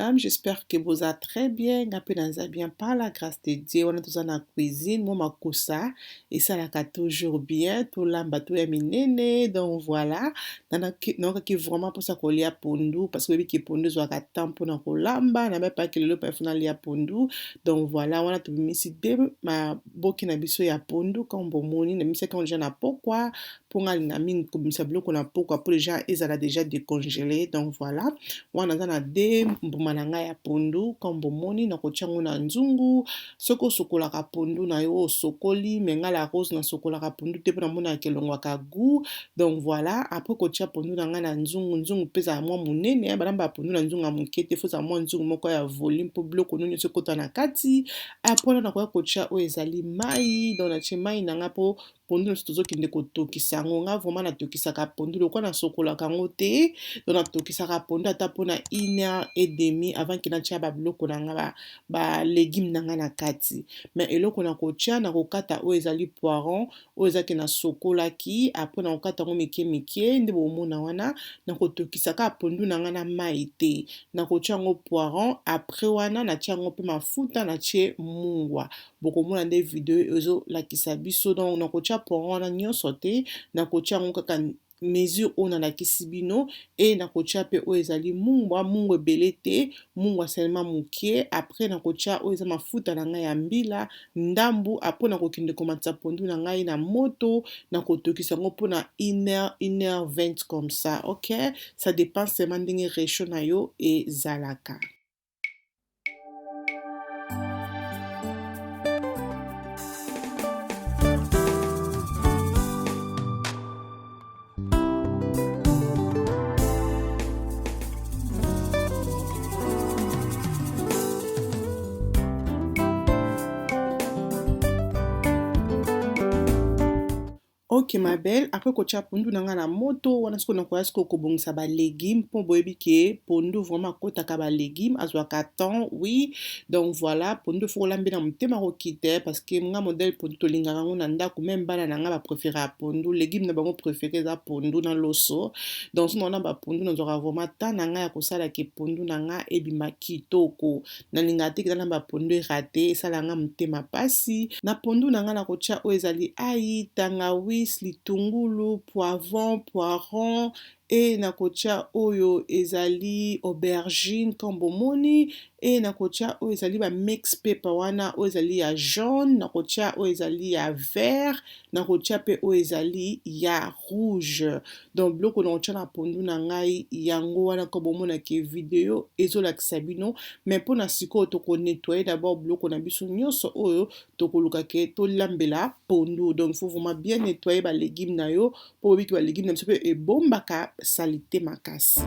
mesdames, j'espère que vous allez très bien. Vous bien par la grâce de Dieu. On est tous dans la cuisine, moi ma kosa et ça la toujours bien. Tout l'amba tout est minene. Donc voilà, donc qui vraiment pour ça qu'on lia pondu parce que qui pondu soit qu'à temps pour na kolamba, na même pas que le père fona lia pondu. Donc voilà, on a tout mis ici ma boki na biso ya pondu comme bomoni, na mise quand j'en a pourquoi pour na mine comme ça bloque on a pourquoi pour les gens ils ont déjà décongelé. Donc voilà. Wana za na de mbuma na ngai ya pondu comme bomoni na kotiango na nzungu soko sokolaka pondu na yo sokoli menga la rose na sokolaka pondu te pona mona kelongwaka goût. Donc voilà, après kotia pondu na ngai na nzungu pesa mwa munene ya balamba pondu na nzungu amuke te foza mwa nzungu moko ya volume po bloko noni sokota na kati. Après na kotia o ezali mai donc na tie mai na nga po pondu na tozokende kotokisa ngo nga vraiment natokisaka pondu lokwa na sokolaka ngo te donc natokisaka pondu ata mpona 1h30 avant ke natia babiloko na nga ba légume na nga na kati. Mais eloko na kotia na kokata oyo ezali poiron oyo ezaki na sokolaki après na kokata ngo mike nde bomona wana na kotokisaka pondu na nga na mai te na kotia ngo poiron après wana natia ngo mpe mafuta natie mungwa bokomona nde video ezolakisa biso donc na kotia poiron wana nyonso te na kotia ngo kaka mesure on a la kisibino et na kotia pe o ezali mungwa ebele te mungwa seulement mukie après na kotia o ezama mafuta na ngai ya mbila ndambu après na kokinde komatsa pondu na ngai na moto na kotokisa ngo pona 1h20 comme ça. OK, ça dépend seulement ndenge réchaud na yo et zalaka. Ok ma belle, après kotia pondu nanga na moto wana siko na koya siko kobongisa ba légumes po boyebi ke pondu vraiment kotaka ba légumes azwaka temps. Oui, donc voilà, pondu faut lambe na mutema kokite parce que nga modèle pondu to lingaka ngo na ndako même bana nanga ba préférer pondu légumes na bango préféré za pondu na loso. Donc sinon na ba pondu na zoka vraiment ta nanga ya kosala ke pondu nanga ebima kitoko na linga te na ba pondu raté sala nga mutema pasi na pondu nanga na kotia o ezali ai tangawi litungulu, poivron et na kotia oyo ezali aubergine kombomoni et na kotia oyo ezali ba mix pepper wana oyo ezali ya jaune na kotia oyo ezali ya vert na kotia pe oyo ezali ya rouge. Donc bloko na kotia na pondu na ngai yango wana kombomona ke video ezolakisa bino mais mpona sikoyo toko nettoyer d'abord bloko na biso nyonso oyo tokoluka ke tolambela pondu. Donc il faut vraiment bien nettoyer ba légumes na yo po biki ba légumes na biso pe ebombaka salité makasi.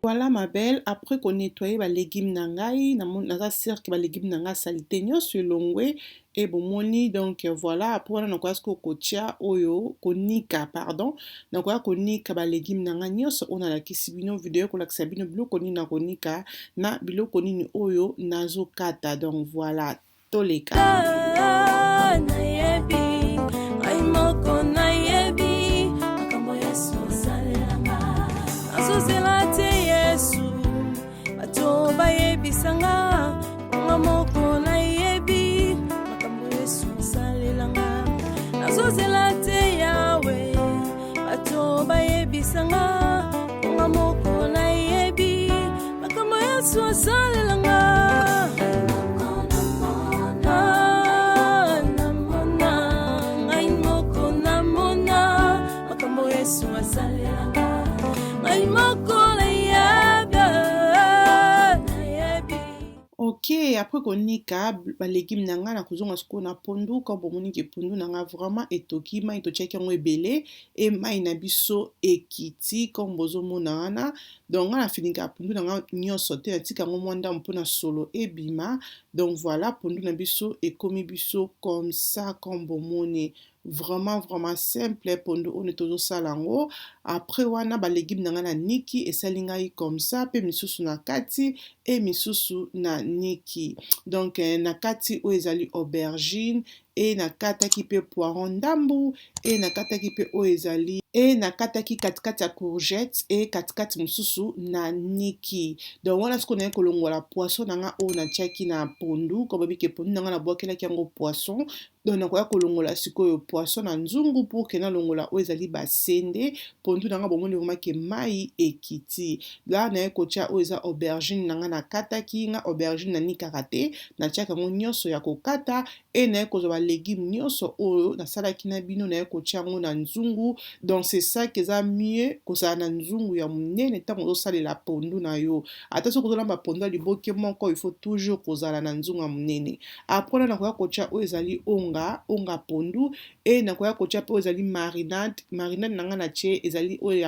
Voilà ma belle, après qu'on nettoie les légumes nangai, na cercle les légumes nanga salité nyonso elongwe et bomoni donc voilà après on a quoi ce kotia oyo konika pardon donc quoi konika ba légumes nanga nyonso on a la kisibino video ko la kisabino biloko ni na konika na biloko ni oyo nazokata. Donc voilà toleka bisanga ngamoko na yebi makambo Yesu salelanga nazozela te yawe bato bayebisanga ngamoko na yebi makambo Yesu salelanga après konika balégume na nga na kozonga sikoyo na pondu comme bomoni ke pondu na nga vraiment etoki mai totiaki yango ebele e mai na biso ekiti comme bozomona wana donc nga na finika pondu na nga nyonso te natika yango mwa ndambo mpona solo ebima donc voilà pondu na biso ekomi biso comme ça comme bomoni vraiment simple pondu oyo tozosala yango après wana balégume na nga na niki esali ngai comme ça pe misusu na kati e misusu na niki donc na kati oyo ezali aubergine e nakataki pe poiron ndambu e nakataki pe oyo ezali e nakataki katikati ya courgette e katikati mosusu na niki donc wana sikoyo naye kolongola poisson na nga oyo natiaki na pondu kobabike pondu na nga nabwakelaki yango poisson donc nakoya kolongola sikoyo poisson na nzungu pour ke nalongola oyo ezali basende pondu na nga bomoni komaki mai ekiti la naye kotia oyo eza aubergine na nga nakataki nga aubergine nanikaka te natiaka yango nyonso ya kokata e naye kozwa balégume nyonso oyo nasalaki na bino naye kotia yango na nzungu donc c'est ça keza mieux kozala na nzungu ya monene ntango ozosalela pondu na yo ata soki ozolamba pondu ya liboke moko il faut toujours kozala na nzungu ya monene après wana nakoya kotia oyo ezali onga pondu e nakoya kotia mpe oyo ezali marinade na nga na tie ezali oyo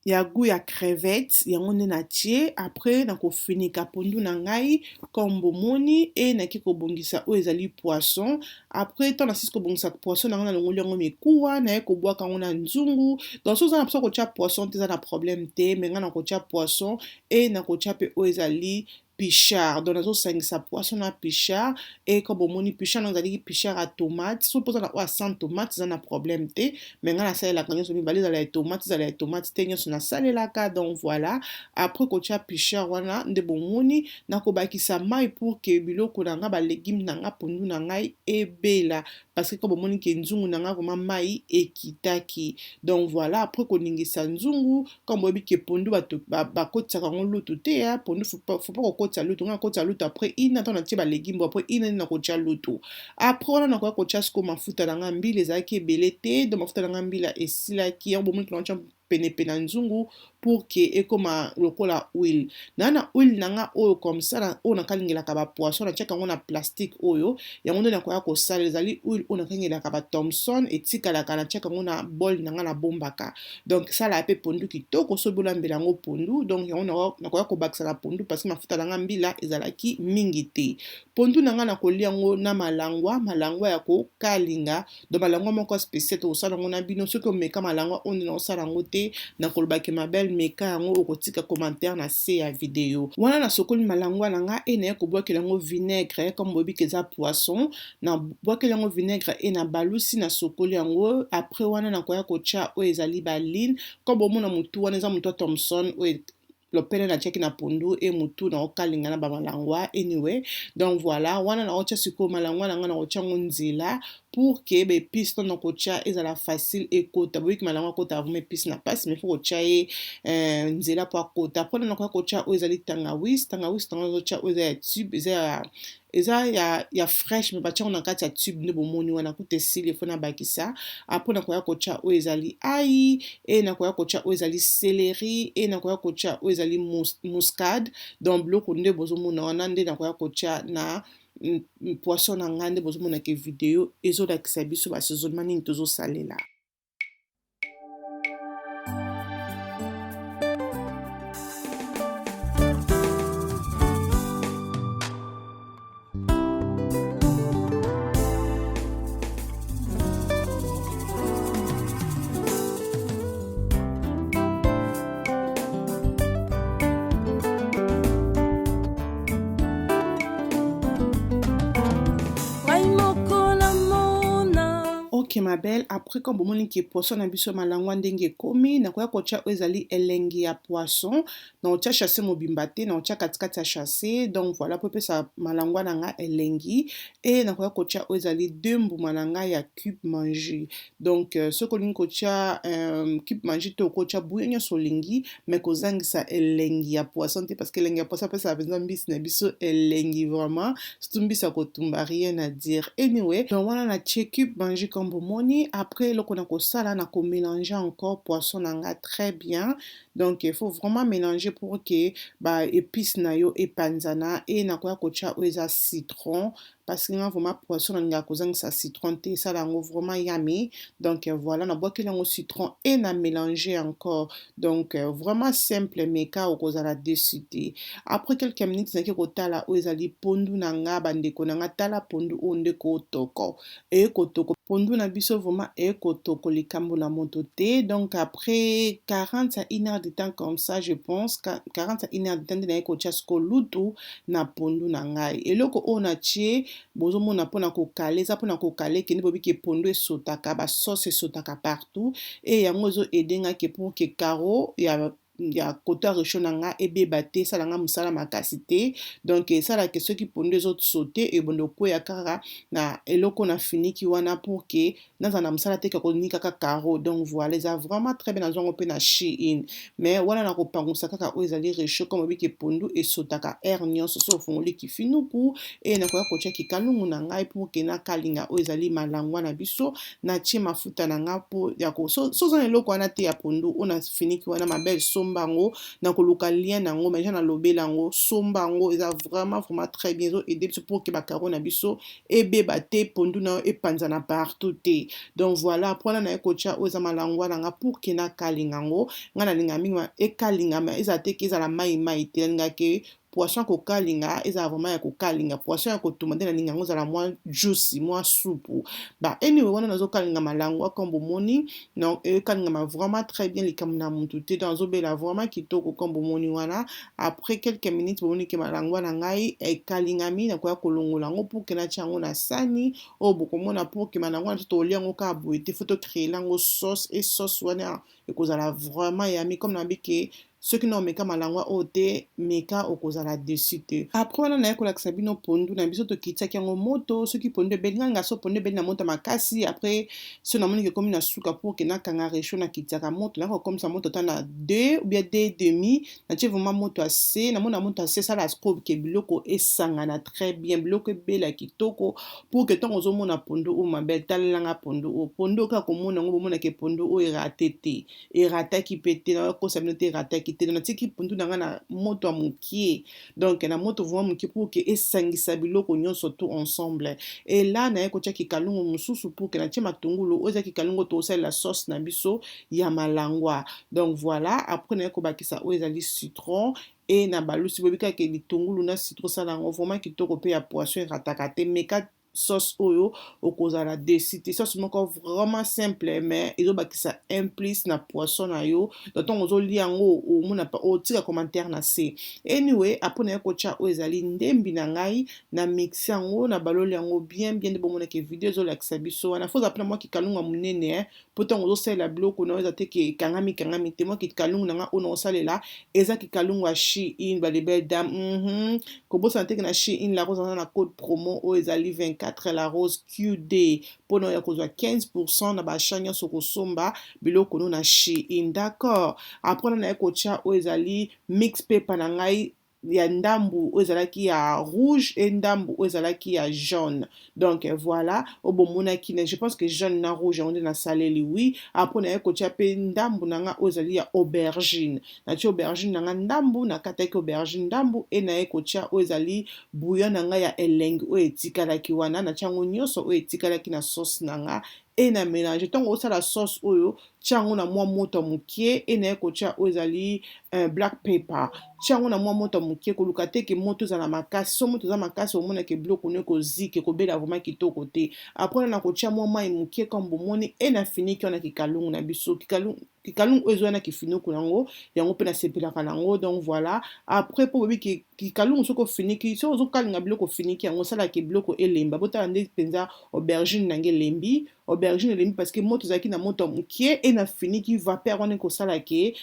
ya goût ya crevette yango nde natie après nakofinika pondu na ngai comme bomoni e naki kobongisa oyo ezali poisson après ntango nasisi kobongisa poisson na ngai nalongoli yango mikuwa naye kobwaka yango na nzungu donc so oza na mposa kotia poisson te eza na problème te me ngai nakotia poisson e nakotia mpe oyo ezali pichard donc nazosangisa poisson na pichard e comme bomoni pichard nango ezalaki pichard ya tomate so mpoza na oyo ya sans tomate eza na problème te me ngai nasalelaka nyonso mibale ezala ya tomate ezala ya tomate te nyonso nasalelaka donc voilà après kotia pichard wana nde bomoni nakobakisa mai pour ke biloko na nga balégume na nga pondu na ngai ebela parce que comme bomoni ke nzungu na nga vraiment mai ekitaki donc voilà après koningisa nzungu comme boyebi ke pondu bakotisaka yango lutu te pondu faut pas kokotisa lutu nga kokotisa lutu après ina ntango natie balégume après ina nini nakotia lutu après wana nakoya kotia sikoyo mafuta na nga mbila ezalaki ebele te donc mafuta na nga mbila esilaki yango bomoni kinaotia penepene na nzungu pour ke ekoma lokola huile na huile na nga oyo comme ça oyo nakalingelaka bapoisson natiaka yango na plastique oyo yango nde nakoya kosala ezali huile oyo nakalingelaka bathomson etikalaka natiaka yango na bol na nga nabombaka donc sala pe pondu kitoko so bolambela yango pondu donc yango nakoya kobakisa na pondu parce que mafuta na nga mbila ezalaki mingi te pondu na nga nakolia yango na malangwa ya kokalinga donc malangwa moko spécial tokosala yango na bino soki omeka malangwa oyo nde naosala yango te nakolobaki mabele meka yango okotika commentaire na se ya video wana nasokoli malangwa na nga e naye kobwakela yango vinaigre comme boyebi ke eza poisson nabwakela yango vinaigre e na balusi nasokoli yango après wana nakoya kotia oyo ezali baline comme bomona mutu wana eza mutu ya thomson oyo lopele natiaki na pondu e mutu na okalinga na bamalangwa anyway donc voilà wana naotia sikoyo malangwa na nga naotia yango nzela pour que baépice to na kotia ezala facile ekota boyiki malangwa akota vraiment épice na pasi mais faut kotia ye nzela po akota après nakoya kotia oyo ezali tangawisi tango ozotia oyo eza ya tube eza ya fresh me batia na kati ya tube nde bomoni wana kuta esili efo nabakisa après nakoya kotia oyo ezali ai e nakoya kotia oyo ezali céleri e nakoya kotia oyo ezali muscade donc biloko nde bozomona wana nde nakoya kotia na poisson na nga nde bozomona ke video ezolakisa biso basezonema nini tozosalela Ok ma belle, après quand bomoni ki poisson na biso malangwa ndenge komi nakoya kotia oyo ezali elengi ya poisson na otia chasse mobimba te na otia katikati ya chasse donc voilà po pesa malangwa na nga elengi e nakoya kotia oyo ezali 2 mbuma na nga ya cube manger donc soki olingi kotia cube manger to kotia bouillon nyonso olingi mais kozangisa elengi ya poisson te parce que elengi ya poisson pesa besoin mbisi na biso elengi vraiment surtout mbisi ya kotumba rien à dire anyway donc wana na tie cube manger comme bomoni bomoni. Après eloko na kosala na mélanger encore poisson nanga très bien. Donc il faut vraiment mélanger pour que ba épice na yo epanzana et na koya kotia oyo citron parce que nga vraiment poisson na kozangisa citron te ça lango vraiment yummy. Donc voilà na boki lango citron et na mélanger encore. Donc vraiment simple mais ka okozala dessus te. Après quelques minutes naki kotala oyo ezali pondu nanga bandeko nanga tala pondu oyo ndeko otoko et kotoko pondu na biso vraiment et kotoko likambo na moto te. Donc après 40 à 1 heure de temps comme ça je pense 40 à 1 heure de temps na kotia sko lutu na pondu na ngai eloko oyo na tie bozomona mpona kokale eza mpona kokale kende bobi ke pondu esotaka ba sauce esotaka partout et yango ezo aider nga ke pour que caro ya koto réchaud nanga ebeba te salanga musala makasi te. Donc esala ke soki pondu ezosaute ebondo koya kaka na eloko na finiki wana pour que nazana musala te kakoni kaka caro. Donc voilà eza vraiment très bien nazongo pe na Shein mais wana na kopangusa kaka oyo ezali réchaud comme obi ke pondu esotaka air nyonso so fongoli kifinuku et na koya kotia kikalungu na ngai pour que na kalinga oyo ezali malangwa na biso na tie mafuta na nga po ya ko so zana eloko wana te ya pondu ona finiki wana mabel sombango na koluka lien nango mais na lobelango sombango eza vraiment très bien zo aider pour que ba caro na biso ebeba te pondu na epanzana partout te. Donc voilà pour na ekocha oza malangwa nanga pour que na kalingango ngana linga mingi ekalinga mais eza te ke eza la mai te nga ke poisson kokalinga eza vraiment ya kokalinga poisson ya kotuma nde na ninga ngo zala mwa juicy mwa soupe ba anyway wana nazo kalinga malangwa kombo moni non kalinga vraiment très bien likambo na mutu te dans obela vraiment kitoko kombo moni wana après quelques minutes bomoni ke malangwa na ngai kalingami na koya kolongola ngo pour que na tiango na sani o bokomona pour que malangwa to oliango ka boete photo créer lango sauce et sauce wana ekozala vraiment yami comme na bike ceux qui n'ont meka malangwa ote meka okozala dessus te. Après wana na yekolakisa bino pondu na biso tokitiaki yango moto soki pondu ebeli nga so pondu ebeli na moto makasi après so namoni ke komi na suka pour ke nakanga réchaud na kitiaka moto na kokomisa moto ta na 2 ou bien 2,5 na tie vraiment moto ase na mona moto ase sala scope ke biloko esangana très bien biloko ebela kitoko pour que tant ozomona pondu o mabel talanga pondu ka komona ngo bomona ke pondu o eratete erataki pete na ko sabinote erataki te na tiki pondu nanga na moto amukie donc na moto vraiment mukie pour que esangisa biloko nyonso tout ensemble et là na yeko tia kikalungu mususu pour que na tia matungulu oza kikalungu to osala la sauce na biso ya malangwa. Donc voilà après na yeko bakisa o ezali citron et na balusi bobika ke litungulu na citron sala ngo vraiment kitoko pe ya poisson erataka te meka sauce oyo okozala desite sauce moko vraiment simple mais ezobakisa implice na poisson na yo donc ozoli yango omona pa otika commentaire na se anyway après na kocha oyo ezali ndembi na ngai na mix yango na baloli yango bien de bomona ke video ezolakisa biso wana faut appeler moi kikalunga munene pourtant ozosala biloko na ezate ke kangami te moi kikalunga nanga ona osalela eza kikalunga Shein ba belle dame kobosa te na Shein la rose na code promo oyo ezali 24 la rose QD pono ya kozwa 15% na bachanya soko somba biloko no na Shein d'accord. Après na ekocha o ezali mix paper na ngai ya ndambu oyo ezalaki ya rouge et ndambu oyo ezalaki ya jaune donc voilà obomonaki ne je pense que jaune na rouge on na saleli oui après na ekocha pe ndambu nanga oyo ezali ya aubergine na ti aubergine nanga ndambu na kataki aubergine ndambu et na ekocha oyo ezali bouillon nanga ya elengi oyo etikalaki wana na tiango nyonso oyo etikalaki na sauce nanga et na mélange tant osa la sauce oyo tiango na mwa moto mukie et na ekocha oyo ezali black pepper tiango na mwa moto mukie koluka te ke moto za na makasi so moto za makasi omona ke biloko ne ko zike ko bela vraiment kitoko te après na kocha mwa mai mukie comme bomoni et na finiki on a kikalungu na biso kikalungu oyo na kifinuku nango yango pe na sepelaka nango donc voilà après po bobi kikalungu soko finiki so ozo kalinga biloko finiki yango sala ke biloko elemba botala nde penza aubergine nange lembi aubergine lembi parce que moto zaki na moto mukie et na finiki vapeur on ko sala ke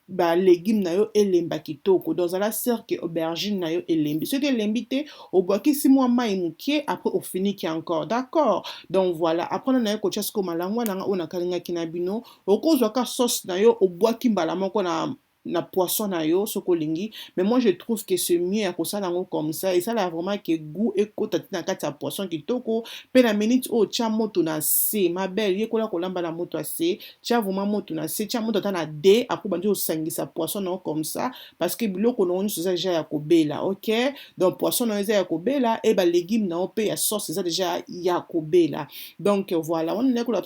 ba légumes na yo elemba kitoko dans la sœur que aubergine na yo elembi ce que elembi te au boaki si moi mai mukie après au finiki encore d'accord. Donc voilà après na yo ko chasko malangwa na ona kalinga kinabino okozwa ka sauce na yo au boaki mbala moko na na poisson na yo soko lingi, mais moi je trouve que c'est mieux à kosala ngo comme ça, et ça là vraiment que goût ekota na kati ya poisson kitoko. Pe na minute o tia moto na se, ma belle yekola kolamba na moto ase, tia vraiment moto na se, tia moto ata na de après bandi osangisa poisson na comme ça, parce que biloko na oni ça déjà ya kobela, ok. Donc poisson na eza ya kobela et ba légumes na pe ya sauce ça déjà ya kobela. Donc voilà, on nekola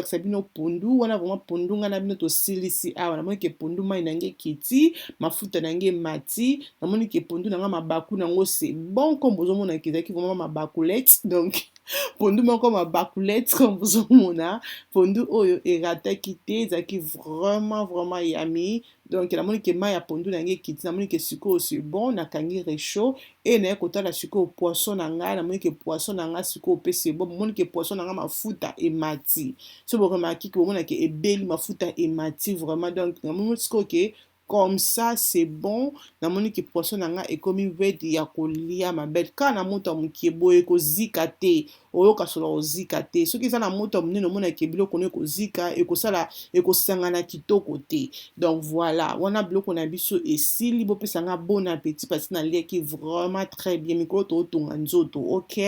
sabino pondu, wana vraiment pondu ngana bino to silisi awa na moni ke pondu mai nange kiti, mafuta nange mati, na moni ke pondu nanga mabaku nango c'est bon comme bozomona kezaki vraiment mabakulette. Donc pondu moko mabakulette comme bozomona, pondu oyo erataki te, ezaki vraiment yami. Donc la moni ke mai ya pondu nange kiti, na moni ke siko c'est bon, na kangi réchaud et na kota la siko poisson nanga, na moni ke poisson nanga siko pe c'est bon, moni ke poisson nanga mafuta et mati. So vous remarquez que mona ke ebeli mafuta et mati vraiment. Donc na moni siko ke comme ça c'est bon, na moni ke poisson nanga e komi ready ya kolia ma belle. Ka na moto mukie boye ko zika te, oyo kasola ozika te. Soki eza na moto munene mona ke biloko ne ko zika e ko sala e ko sangana kitoko te. Donc voilà, wana biloko na biso esili bo pesa nga bon appétit parce que na liaki vraiment très bien, mikolo to tonga nzoto, OK?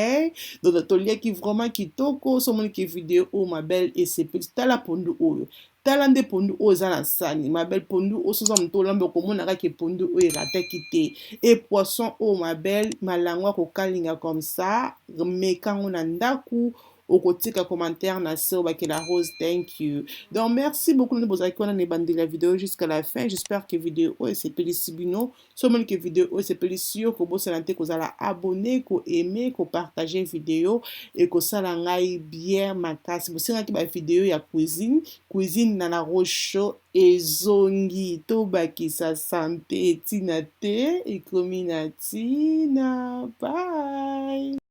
Donc to liaki vraiment kitoko, so moni ke vidéo o ma belle et c'est petit tala pondu oyo. Tala nde pondu oyo eza na sani, ma belle pondu oyo soza moto olamba okomonaka ke pondu oyo erataki te. Et poisson oyo ma belle malangwa kokalinga comme ça, mekango na ndaku, okotika commentaire na se obakela rose, thank you. Donc merci beaucoup de vous avoir regardé la vidéo jusqu'à la fin. J'espère que vidéo oyo sepelisi bino. So moni que vidéo oyo sepelisi yo ko bosalante ko zala abonner, ko aimer, ko partager vidéo et ko sala ngai bien makasi. Bosenga ki ba vidéo ya cuisine na rocho ezongi to bakisa santé tina te ekomi na tina. Bye.